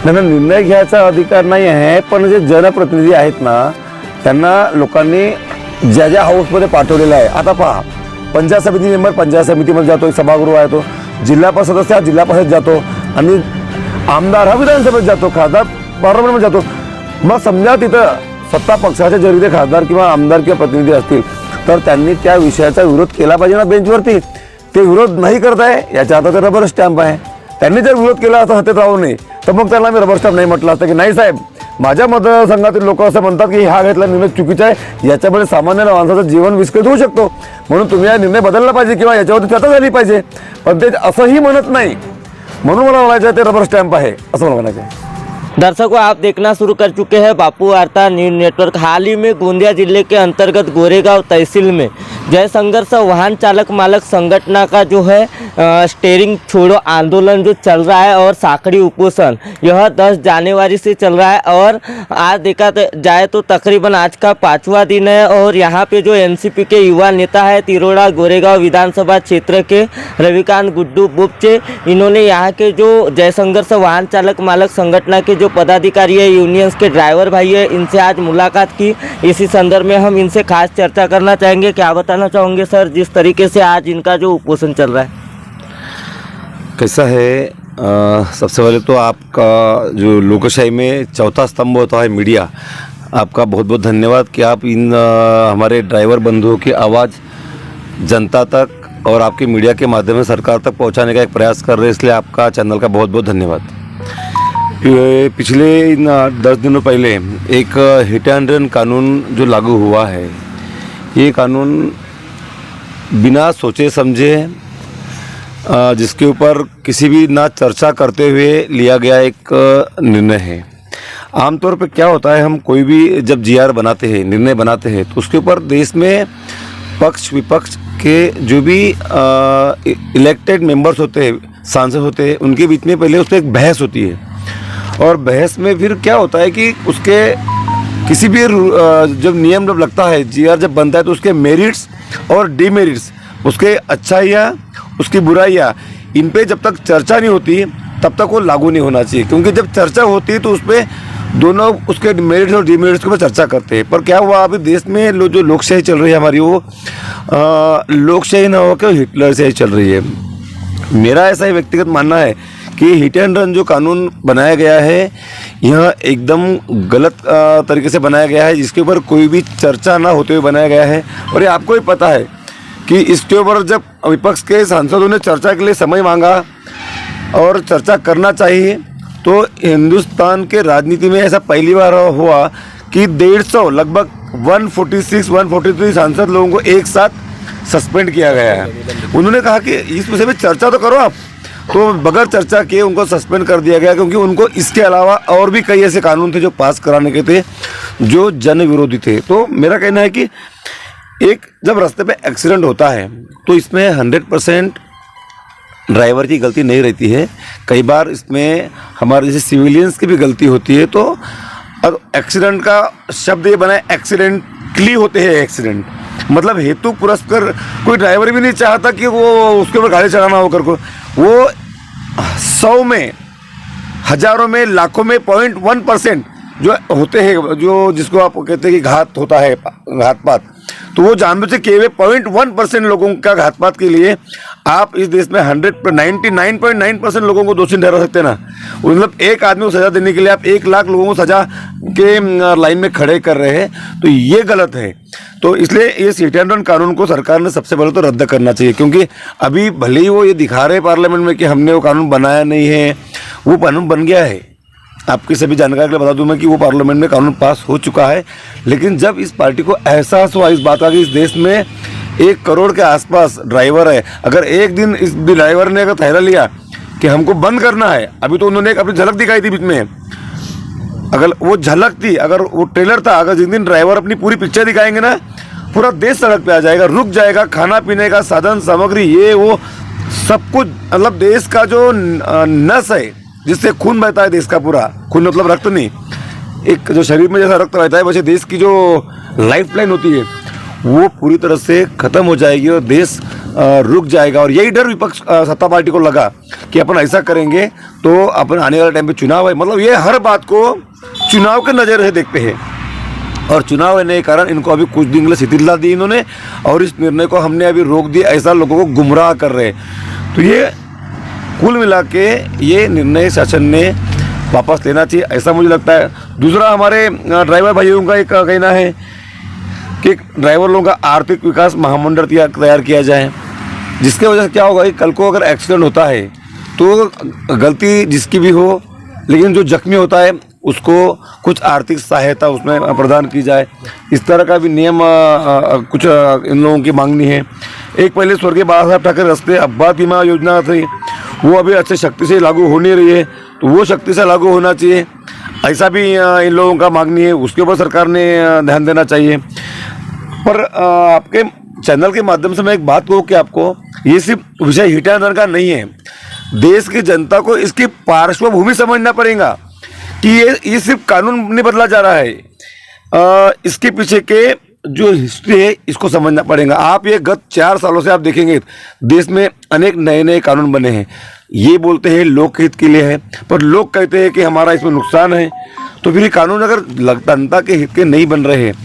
त्यांना निर्णय घ्यायचा अधिकार नाही आहे, पण जे जनप्रतिनिधी आहेत ना त्यांना लोकांनी ज्या ज्या हाऊसमध्ये पाठवलेलं आहे. आता पहा, पंचायत समिती मेंबर पंचायत समितीमध्ये जातो, एक सभागृह आहे, तो जिल्हा परिषद सदस्य हा जिल्हा परिषद जातो आणि आमदार हा विधानसभेत जातो, खासदार पार्लमेंटमध्ये जातो. मग समजा तिथं सत्ता पक्षाचे जरी ते खासदार किंवा आमदार किंवा प्रतिनिधी असतील तर त्यांनी त्या विषयाचा विरोध केला पाहिजे ना बेंचवरती. ते विरोध नाही करत आहे, याच्या हातात रबर स्टॅम्प आहे. त्यांनी जर विरोध केला असता सत्तेत राहू नये तर मग त्यांना मी रबर स्टॅम्प नाही म्हटलं असतं की नाही साहेब, माझ्या मतदारसंघातील लोक असं म्हणतात की हा घेतला निर्णय चुकीचा आहे, याच्यामुळे सामान्य माणसाचं जीवन विस्कळीत होऊ शकतो, म्हणून तुम्ही हा निर्णय बदलला पाहिजे किंवा याच्यावरती चर्चा झाली पाहिजे. पण ते असंही म्हणत नाही, म्हणून मला म्हणायचं ते रबर स्टॅम्प आहे असं मला म्हणायचं आहे. दर्शकों, आप देखना शुरू कर चुके हैं बापू वार्ता न्यूज़ नेटवर्क। हाल ही में गोंदिया जिले के अंतर्गत गोरेगांव तहसील में जय संघर्ष वाहन चालक मालक संगठना का जो है स्टीयरिंग छोड़ो आंदोलन जो चल रहा है और साखड़ी उपोषण, यह 10 जनवरी से चल रहा है और आज देखा जाए तो तकरीबन आज का 5वां दिन है। और यहाँ पे जो एनसीपी के युवा नेता है तिरोड़ा गोरेगांव विधानसभा क्षेत्र के रविकांत गुड्डू बुपचे, इन्होंने यहाँ के जो जय संघर्ष वाहन चालक मालक संगठना के जो पदाधिकारी है, यूनियंस के ड्राइवर भाई है, इनसे आज मुलाकात की। इसी संदर्भ में हम इनसे खास चर्चा करना चाहेंगे। क्या बताना चाहोगे सर, जिस तरीके से आज इनका जो उपोषण चल रहा है? कैसा है, सबसे पहले तो आपका जो लोकशाही में चौथा स्तंभ होता है मीडिया, आपका बहुत बहुत धन्यवाद कि आप इन हमारे ड्राइवर बंधुओं की आवाज़ जनता तक और आपके मीडिया के माध्यम से सरकार तक पहुंचाने का एक प्रयास कर रहे हैं, इसलिए आपका चैनल का बहुत बहुत धन्यवाद। पिछले 10 दिनों पहले एक हिट एंड रन कानून जो लागू हुआ है, ये कानून बिना सोचे समझे जिसके ऊपर किसी भी ना चर्चा करते हुए लिया गया एक निर्णय है। आमतौर पर क्या होता है, हम कोई भी जब जीआर बनाते हैं, निर्णय बनाते हैं, तो उसके ऊपर देश में पक्ष विपक्ष के जो भी इलेक्टेड मेंबर्स होते हैं, सांसद होते हैं, उनके बीच में पहले उस पर एक बहस होती है। और बहस में फिर क्या होता है कि उसके किसी भी जब नियम जब लगता है, जीआर जब बनता है, तो उसके मेरिट्स और डीमेरिट्स, उसके अच्छाइयाँ उसकी बुराइयाँ, इन पे जब तक चर्चा नहीं होती तब तक वो लागू नहीं होना चाहिए। क्योंकि जब चर्चा होती है तो उस पर दोनों उसके मेरिट्स और डीमेरिट्स के ऊपर चर्चा करते हैं। पर क्या हुआ, अभी देश में जो लोकशाही चल रही है हमारी, वो लोकशाही ना होकर हिटलर से ही चल रही है। मेरा ऐसा ही व्यक्तिगत मानना है कि हिट एंड रन जो कानून बनाया गया है, यह एकदम गलत तरीके से बनाया गया है, जिसके ऊपर कोई भी चर्चा ना होते हुए बनाया गया है। और ये आपको ही पता है कि इसके ऊपर जब विपक्ष के सांसदों ने चर्चा के लिए समय मांगा और चर्चा करना चाहिए, तो हिंदुस्तान के राजनीति में ऐसा पहली बार हुआ कि 150 लगभग 143 सांसद लोगों को एक साथ सस्पेंड किया गया है। उन्होंने कहा कि इस विषय में चर्चा तो करो आप, तो बगैर चर्चा किए उनको सस्पेंड कर दिया गया, क्योंकि उनको इसके अलावा और भी कई ऐसे कानून थे जो पास कराने के थे जो जन विरोधी थे। तो मेरा कहना है कि एक जब रास्ते पे एक्सीडेंट होता है तो इसमें 100% ड्राइवर की गलती नहीं रहती है, कई बार इसमें हमारे जैसे सिविलियंस की भी गलती होती है। तो और एक्सीडेंट का शब्द ये बना है, एक्सीडेंटली होते हैं एक्सीडेंट, मतलब हेतु पुरस्कर कोई ड्राइवर भी नहीं चाहता कि वो उसके ऊपर गाड़ी चलाना हो करके, वो 100 में, हजारों में, लाखों में 0.1% जो होते हैं, जो जिसको आप कहते हैं कि घात होता है, घातपात, तो वो जानबूझ से किए हुए 0.1% लोगों का घातपात के लिए आप इस देश में 99.9% लोगों को दोषी ठहरा सकते हैं ना। मतलब एक आदमी को सजा देने के लिए आप 1 लाख लोगों को सजा के लाइन में खड़े कर रहे हैं, तो ये गलत है। तो इसलिए इस हिट एंड रन कानून को सरकार ने सबसे पहले तो रद्द करना चाहिए, क्योंकि अभी भले ही वो ये दिखा रहे पार्लियामेंट में कि हमने वो कानून बनाया नहीं है, वो कानून बन गया है। आपकी सभी जानकारी के लिए बता दूं मैं कि वो पार्लियामेंट में कानून पास हो चुका है। लेकिन जब इस पार्टी को एहसास हुआ इस बात का कि इस देश में 1 करोड़ के आसपास ड्राइवर है, अगर एक दिन इस ड्राइवर ने अगर फैसला लिया कि हमको बंद करना है, अभी तो उन्होंने एक अपनी झलक दिखाई थी बीच में, अगर वो झलक थी, अगर वो ट्रेलर था, अगर जिस दिन ड्राइवर अपनी पूरी पिक्चर दिखाएंगे ना, पूरा देश सड़क पे आ जाएगा, रुक जाएगा, खाना पीने का साधन सामग्री ये वो सब कुछ, मतलब देश का जो नस है जिससे खून बहता है देश का, पूरा खून मतलब रक्त नहीं, एक जो शरीर में जैसा रक्त बहता है वैसे देश की जो लाइफ लाइन होती है वो पूरी तरह से ख़त्म हो जाएगी और देश रुक जाएगा। और यही डर विपक्ष सत्ता पार्टी को लगा कि अपन ऐसा करेंगे तो अपन आने वाले टाइम पे चुनाव है, मतलब ये हर बात को चुनाव के नज़र से देखते हैं। और चुनाव होने के कारण इनको अभी कुछ दिन के लिए शिथिलता दी इन्होंने, और इस निर्णय को हमने अभी रोक दिया, ऐसा लोगों को गुमराह कर रहे हैं। तो ये कुल मिला के ये निर्णय शासन ने वापस लेना चाहिए, ऐसा मुझे लगता है। दूसरा, हमारे ड्राइवर भाइयों का एक कहना है कि ड्राइवर लोगों का आर्थिक विकास महामंडल तैयार किया जाए, जिसके वजह से क्या होगा कि कल को अगर एक्सीडेंट होता है तो गलती जिसकी भी हो, लेकिन जो जख्मी होता है उसको कुछ आर्थिक सहायता उसमें प्रदान की जाए। इस तरह का भी नियम कुछ इन लोगों की मांगनी है। एक पहले स्वर्गीय बाला साहब ठाकरे राष्ट्रीय अपघात बीमा योजना थी, वो अभी अच्छे शक्ति से लागू हो नहीं रही है, तो वो शक्ति से लागू होना चाहिए, ऐसा भी इन लोगों का मांगनी है। उसके ऊपर सरकार ने ध्यान देना चाहिए। पर आपके चैनल के माध्यम से मैं एक बात कहूँ कि आपको ये सिर्फ विषय हिटानर का नहीं है, देश की जनता को इसकी पार्श्वभूमि समझना पड़ेगा कि ये सिर्फ कानून नहीं बदला जा रहा है, इसके पीछे के जो हिस्ट्री है इसको समझना पड़ेगा। आप ये गत 4 सालों से आप देखेंगे देश में अनेक नए नए कानून बने हैं। ये बोलते हैं लोक हित के लिए है, पर लोग कहते हैं कि हमारा इसमें नुकसान है। तो फिर ये कानून अगर जनता के हित के नहीं बन रहे हैं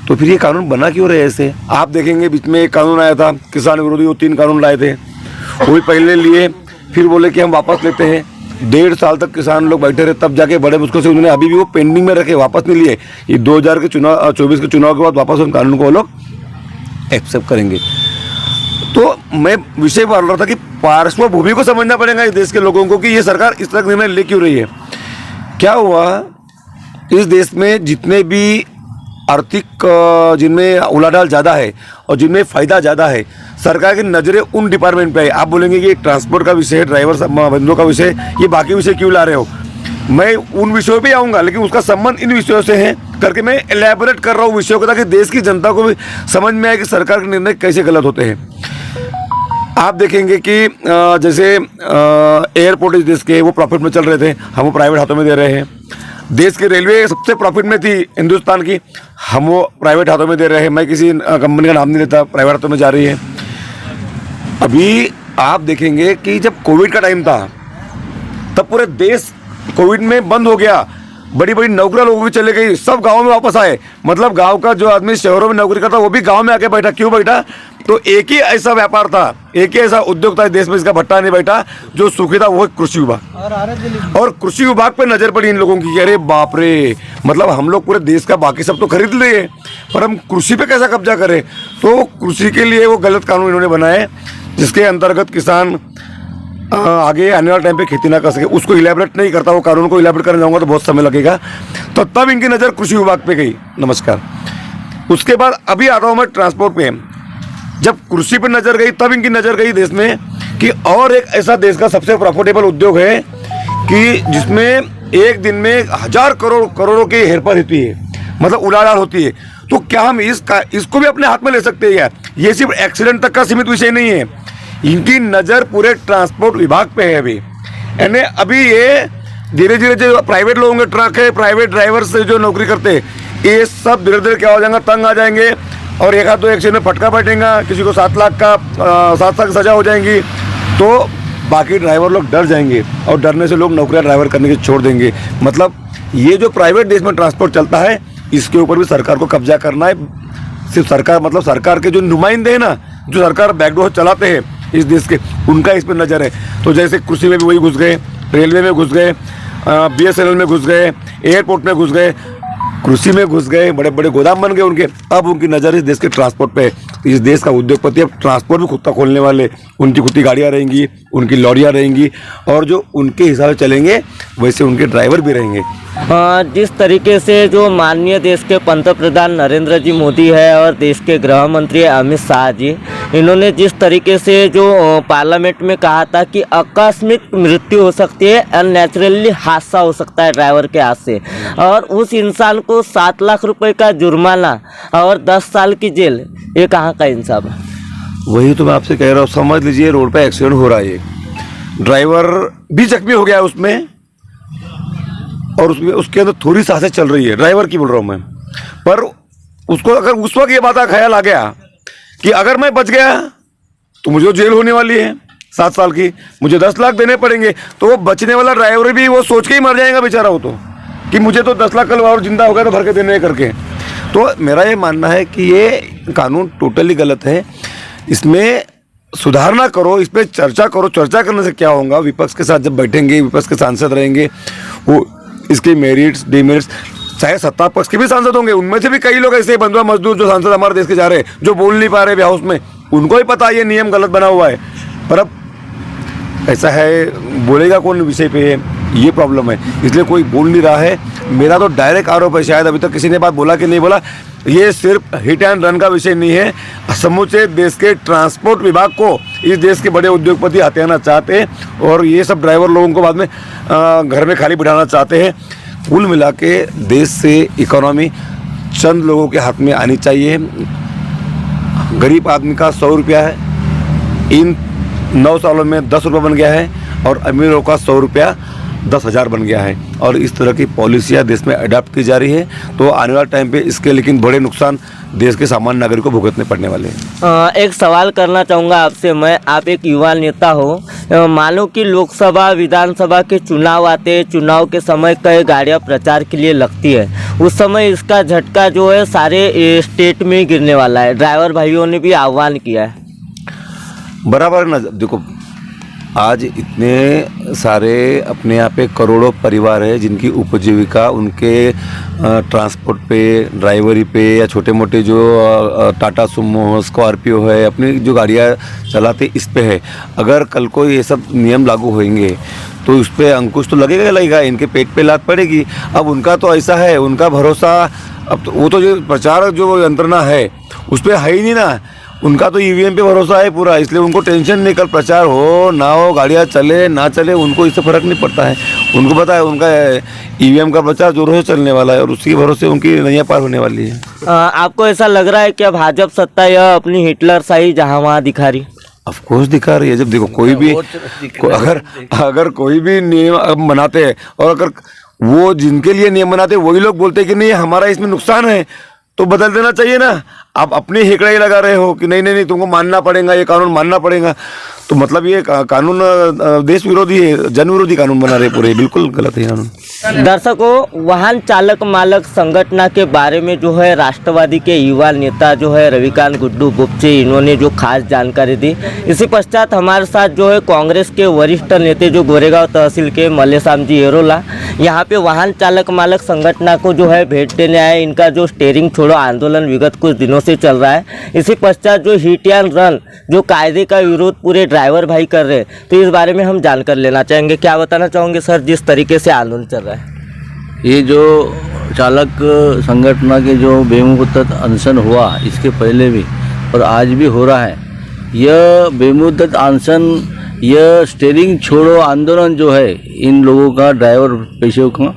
तो फिर ये कानून बना क्यों रहे ऐसे? आप देखेंगे बीच में एक कानून आया था किसान विरोधी, वो 3 कानून लाए थे, वही पहले लिए, फिर बोले कि हम वापस लेते हैं। 1.5 साल तक किसान लोग बैठे रहे, तब जाके बड़े मुश्किल से उन्होंने अभी भी वो पेंडिंग में रखे, वापस नहीं लिए। ये 2024 के चुनाव के बाद वापस उन कानून को वो लोग एक्सेप्ट करेंगे। तो मैं विषय बोल रहा था कि पार्श्वभूमि को समझना पड़ेगा इस देश के लोगों को कि ये सरकार इस तरह निर्णय ले क्यों रही है। क्या हुआ, इस देश में जितने भी आर्थिक जिनमें उलाढाल ज़्यादा है और जिनमें फ़ायदा ज़्यादा है, सरकार की नज़रें उन डिपार्टमेंट पे है। आप बोलेंगे कि ट्रांसपोर्ट का विषय है, ड्राइवर बंदों का विषय, ये बाकी विषय क्यों ला रहे हो? मैं उन विषयों पे आऊँगा, लेकिन उसका संबंध इन विषयों से है करके मैं एलैबोरेट कर रहा हूँ विषयों को, ताकि देश की जनता को भी समझ में आए कि सरकार के निर्णय कैसे गलत होते हैं। आप देखेंगे कि जैसे एयरपोर्ट इस देश के वो प्रॉफिट में चल रहे थे, हम वो प्राइवेट हाथों में दे रहे हैं। देश की रेलवे सबसे प्रॉफिट में थी हिंदुस्तान की, हम वो प्राइवेट हाथों में दे रहे हैं। मैं किसी कंपनी का नाम नहीं लेता, प्राइवेट हाथों में जा रही है। अभी आप देखेंगे कि जब कोविड का टाइम था तब पूरे देश कोविड में बंद हो गया, बड़ी बड़ी नौकरियां लोगों की चले गई, सब गाँव में वापस आए। मतलब गाँव का जो आदमी शहरों में नौकरी करता वो भी गाँव में आके बैठा। क्यों बैठा? तो एक ही ऐसा व्यापार था, एक ही ऐसा उद्योग था देश में, इसका भट्टा नहीं बैठा जो सुखी था, वो कृषि विभाग। और कृषि विभाग पे नजर पड़ी इन लोगों की, अरे बाप रे, मतलब हम लोग पूरे देश का बाकी सब तो खरीद लिए, पर हम कृषि पे कैसा कब्जा करें? तो कृषि के लिए वो गलत कानून इन्होंने बनाए, जिसके अंतर्गत किसान आगे आने वाले टाइम पे खेती ना कर सके। उसको इलेबरेट नहीं करता, वो कानून को इलेबरेट करने जाऊंगा तो बहुत समय लगेगा। तो तब इनकी नज़र कृषि विभाग पे गई। नमस्कार। उसके बाद अभी आता हूँ मैं ट्रांसपोर्ट पे। जब कृषि पर नजर गई तब इनकी नजर गई देश में कि और एक ऐसा देश का सबसे प्रॉफिटेबल उद्योग है कि जिसमें एक दिन में 1000 करोड़ों की हेरफेर होती है, मतलब उड़ान होती है। तो क्या हम इसको भी अपने हाथ में ले सकते हैं यार? ये सिर्फ एक्सीडेंट तक का सीमित विषय नहीं है, इनकी नज़र पूरे ट्रांसपोर्ट विभाग पे है अभी। यानी अभी ये धीरे धीरे जो प्राइवेट लोगों के ट्रक है, प्राइवेट ड्राइवर से जो नौकरी करते हैं, ये सब धीरे धीरे क्या हो जाएगा, तंग आ जाएंगे और एक आध दो एक्सीडेंट में फटका बैठेगा, किसी को 7 लाख की सजा हो जाएगी। तो बाकी ड्राइवर लोग डर जाएंगे और डरने से लोग नौकरियां ड्राइवर करने की छोड़ देंगे। मतलब ये जो प्राइवेट देश में ट्रांसपोर्ट चलता है, इसके ऊपर भी सरकार को कब्जा करना है। सिर्फ सरकार, मतलब सरकार के जो नुमाइंदे हैं ना, जो सरकार बैकडोर चलाते हैं इस देश के, उनका इस पर नज़र है। तो जैसे कृषि में भी वही घुस गए, रेलवे में घुस गए, BSNL में घुस गए, एयरपोर्ट में घुस गए, कृषि में घुस गए, बड़े बड़े गोदाम बन गए उनके। अब उनकी नज़र इस देश के ट्रांसपोर्ट पे है। इस देश का उद्योगपति अब ट्रांसपोर्ट भी खुद का खोलने वाले, उनकी खुद की गाड़ियाँ रहेंगी, उनकी लॉरियाँ रहेंगी, और जो उनके हिसाब से चलेंगे वैसे उनके ड्राइवर भी रहेंगे। जिस तरीके से जो माननीय देश के पंतप्रधान नरेंद्र जी मोदी है और देश के गृह मंत्री अमित शाह जी, इन्होंने जिस तरीके से जो पार्लियामेंट में कहा था कि आकस्मिक मृत्यु हो सकती है, अननेचुरली हादसा हो सकता है ड्राइवर के हाथ से, और उस इंसान को 7 लाख रुपए का जुर्माना और 10 साल की जेल, ये कहाँ का इंसाफ है? वही तो मैं आपसे कह रहा हूँ। समझ लीजिए रोड पे एक्सीडेंट हो रहा है, ड्राइवर भी जख्मी हो गया है उसमें, और उसके अंदर थोड़ी सांसें चल रही है, ड्राइवर की बोल रहा हूँ मैं। पर उसको अगर उस वक्त ये बात का ख्याल आ गया कि अगर मैं बच गया तो मुझे जेल होने वाली है 7 साल की, मुझे 10 लाख देने पड़ेंगे। तो वो बचने वाला ड्राइवर भी वो सोच के ही मर जाएगा बेचारा, वो तो कि मुझे तो 10 लाख कल और जिंदा हो गया तो भर के देने करके। तो मेरा ये मानना है कि ये कानून टोटली गलत है, इसमें सुधारना करो, इस पर चर्चा करो। चर्चा करने से क्या होगा, विपक्ष के साथ जब बैठेंगे, विपक्ष के सांसद रहेंगे, वो इसके मेरिट्स डिमेरिट्स, चाहे सत्ता पक्ष के भी सांसद होंगे, उनमें से भी कई लोग ऐसे बंधुआ मजदूर जो सांसद हमारे देश के जा रहे हैं, जो बोल नहीं पा रहे हाउस में, उनको ही पता ये नियम गलत बना हुआ है। पर अब ऐसा है, बोलेगा कौन विषय पे, ये प्रॉब्लम है, इसलिए कोई बोल नहीं रहा है। मेरा तो डायरेक्ट आरोप है, शायद अभी तक किसी ने बात बोला कि नहीं बोला, ये सिर्फ हिट एंड रन का विषय नहीं है। समूचे देश के ट्रांसपोर्ट विभाग को इस देश के बड़े उद्योगपति हथियाना चाहते हैं और ये सब ड्राइवर लोगों को बाद में घर में खाली बिठाना चाहते हैं। कुल मिला के देश से इकोनॉमी चंद लोगों के हाथ में आनी चाहिए। गरीब आदमी का 100 रुपया है, इन 9 सालों में 10 रुपये बन गया है, और अमीरों का 100 रुपया 10,000 बन गया है। और इस तरह की पॉलिसियाँ देश में अडॉप्ट की जा रही है, तो आने वाले टाइम पे इसके लेकिन बड़े नुकसान देश के सामान्य नागरिक को भुगतने पड़ने वाले हैं। एक सवाल करना चाहूँगा आपसे मैं, आप एक युवा नेता हो, मानो कि लोकसभा विधानसभा के चुनाव आते हैं, चुनाव के समय कई गाड़ियाँ प्रचार के लिए लगती है, उस समय इसका झटका जो है सारे स्टेट में ही गिरने वाला है। ड्राइवर भाइयों ने भी आह्वान किया है। बराबर ना, देखो आज इतने सारे अपने यहाँ पे करोड़ों परिवार है जिनकी उपजीविका उनके ट्रांसपोर्ट पे, ड्राइवरी पे, या छोटे मोटे जो टाटा सुमो, स्कॉर्पियो है, अपनी जो गाड़ियाँ चलाते इस पे है। अगर कल को ये सब नियम लागू होंगे तो उस पर अंकुश तो लगेगा, इनके पेट पे लात पड़ेगी। अब उनका तो ऐसा है, उनका भरोसा अब तो वो तो जो प्रचार जो यंत्रणा है उस पर है ही नहीं ना, उनका तो ईवीएम पे भरोसा है पूरा, इसलिए उनको टेंशन नहीं, कल प्रचार हो ना हो, गाड़ियाँ चले ना चले, उनको इससे फ़र्क नहीं पड़ता है। उनको पता है उनका ईवीएम का प्रचार जोरों से चलने वाला है और उसी भरोसे उनकी नैया पार होने वाली है। आपको ऐसा लग रहा है कि भाजपा सत्ता यह अपनी हिटलर शाही जहाँ वहाँ दिखा रही? ऑफ कोर्स दिखा रही है। जब देखो कोई भी अगर कोई भी नियम बनाते हैं और अगर वो जिनके लिए नियम बनाते हैं वही लोग बोलते हैं कि नहीं हमारा इसमें नुकसान है, तो बदल देना चाहिए ना। आप अपनी हेकड़ाई लगा रहे हो कि नहीं तुमको मानना पड़ेगा, ये कानून मानना पड़ेगा, तो मतलब ये कानून देश विरोधी है, जन विरोधी कानून बना रहे पूरे, बिल्कुल गलत है कानून। दर्शकों, वाहन चालक मालक संगठन के बारे में जो है राष्ट्रवादी के युवा नेता जो है रविकांत गुड्डू बुपचे, इन्होंने जो खास जानकारी दी। इसी पश्चात हमारे साथ जो है कांग्रेस के वरिष्ठ नेता जो गोरेगांव तहसील के मल्लेश्याम जी एरोला यहाँ पे वाहन चालक मालक संगठन को जो है भेंट देने आए। इनका जो स्टीयरिंग छोड़ो आंदोलन विगत कुछ दिनों से चल रहा है, इसी पश्चात जो हिट एंड रन जो कायदे का विरोध पूरे ड्राइवर भाई कर रहे हैं, तो इस बारे में हम जानकर लेना चाहेंगे। क्या बताना चाहोगे सर, जिस तरीके से आंदोलन चल रहा है? ये जो चालक संगठन के जो बेमुद्दत अनशन हुआ, इसके पहले भी और आज भी हो रहा है, यह बेमुद्दत अनशन, यह स्टीयरिंग छोड़ो आंदोलन जो है इन लोगों का, ड्राइवर पेशों का,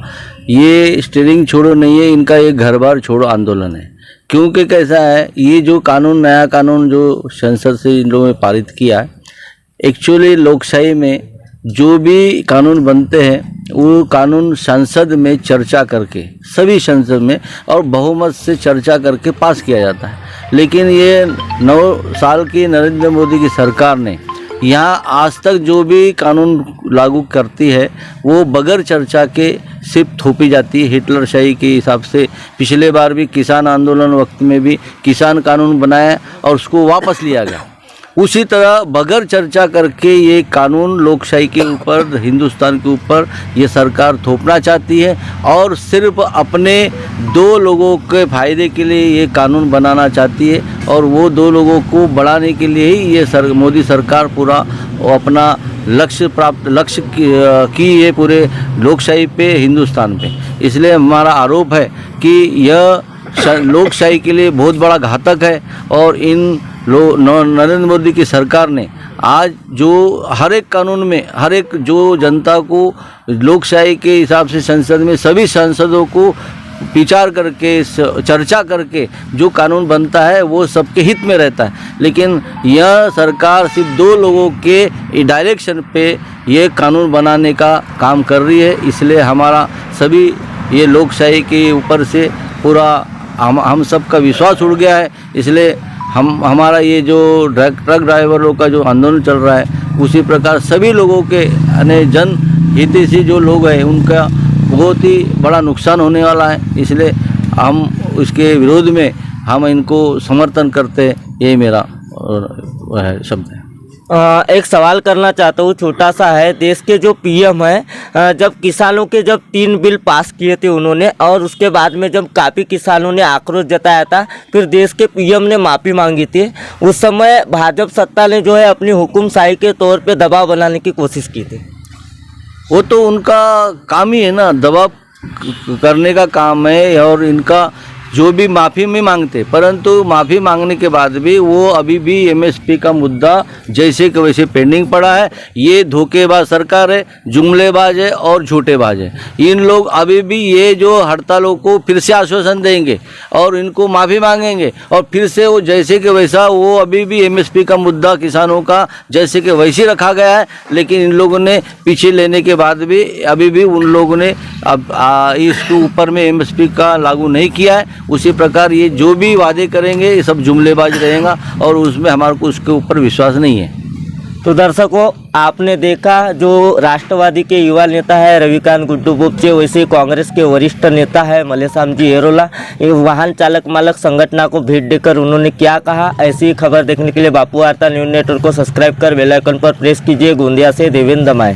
ये स्टीयरिंग छोड़ो नहीं है, इनका ये घर बार छोड़ो आंदोलन है। क्योंकि कैसा है, ये जो कानून, नया कानून जो संसद से इन लोगों ने पारित किया है, एक्चुअली लोकशाही में जो भी कानून बनते हैं वो कानून संसद में चर्चा करके, सभी संसद में और बहुमत से चर्चा करके पास किया जाता है। लेकिन ये 9 साल की नरेंद्र मोदी की सरकार ने यहाँ आज तक जो भी कानून लागू करती है वो बगैर चर्चा के सिर्फ थोपी जाती है, हिटलरशाही के हिसाब से। पिछले बार भी किसान आंदोलन वक्त में भी किसान कानून बनाया और उसको वापस लिया गया। उसी तरह बगैर चर्चा करके ये कानून लोकशाही के ऊपर, हिंदुस्तान के ऊपर ये सरकार थोपना चाहती है और सिर्फ अपने 2 लोगों के फायदे के लिए ये कानून बनाना चाहती है। और वो 2 लोगों को बढ़ाने के लिए ही ये मोदी सरकार पूरा अपना लक्ष्य की ये पूरे लोकशाही पे, हिंदुस्तान पे। इसलिए हमारा आरोप है कि यह लोकशाही के लिए बहुत बड़ा घातक है। और इन नरेंद्र मोदी की सरकार ने आज जो हर एक कानून में, हर एक जो जनता को लोकशाही के हिसाब से संसद में सभी सांसदों को विचार करके, चर्चा करके जो कानून बनता है वो सबके हित में रहता है। लेकिन यह सरकार सिर्फ 2 लोगों के डायरेक्शन पे ये कानून बनाने का काम कर रही है। इसलिए हमारा सभी ये लोकशाही के ऊपर से पूरा हम सब का विश्वास उड़ गया है। इसलिए हमारा ये जो ट्रक ड्राइवरों का जो आंदोलन चल रहा है, उसी प्रकार सभी लोगों के यानी जन हितैषी जो लोग हैं उनका बहुत ही बड़ा नुकसान होने वाला है। इसलिए हम इसके विरोध में हम इनको समर्थन करते हैं। ये मेरा शब्द है। एक सवाल करना चाहता हूँ, छोटा सा है। देश के जो पीएम हैं, जब किसानों के जब 3 बिल पास किए थे उन्होंने, और उसके बाद में जब काफ़ी किसानों ने आक्रोश जताया था, फिर देश के पीएम ने माफ़ी मांगी थी। उस समय भाजपा सत्ता ने जो है अपनी हुकुमशाही के तौर पे दबाव बनाने की कोशिश की थी। वो तो उनका काम ही है ना, दबाव करने का काम है। और इनका जो भी माफ़ी में मांगते, परंतु माफ़ी मांगने के बाद भी वो अभी भी एमएसपी का मुद्दा जैसे कि वैसे पेंडिंग पड़ा है। ये धोखेबाज सरकार है, जुमलेबाज है और झूठेबाज है। इन लोग अभी भी ये जो हड़तालों को फिर से आश्वासन देंगे और इनको माफ़ी मांगेंगे और फिर से वो जैसे कि वैसा, वो अभी भी एमएसपी का मुद्दा किसानों का जैसे कि वैसे रखा गया है। लेकिन इन लोगों ने पीछे लेने के बाद भी अभी भी उन लोगों ने अब इसके ऊपर में एमएसपी का लागू नहीं किया है। उसी प्रकार ये जो भी वादे करेंगे ये सब जुमलेबाज रहेगा और उसमें हमारे को उसके ऊपर विश्वास नहीं है। तो दर्शकों, आपने देखा जो राष्ट्रवादी के युवा नेता है रविकांत गुड्डू बोपचे, वैसे कांग्रेस के वरिष्ठ नेता है मलेशाम जी एरोला, ये वाहन चालक मालक संगठन को भेंट देकर उन्होंने क्या कहा। ऐसी ही खबर देखने के लिए बापू वार्ता न्यूज़ नेटवर्क को सब्सक्राइब कर बेल आइकन पर प्रेस कीजिए। गोंदिया से देवेंद्र दमाए।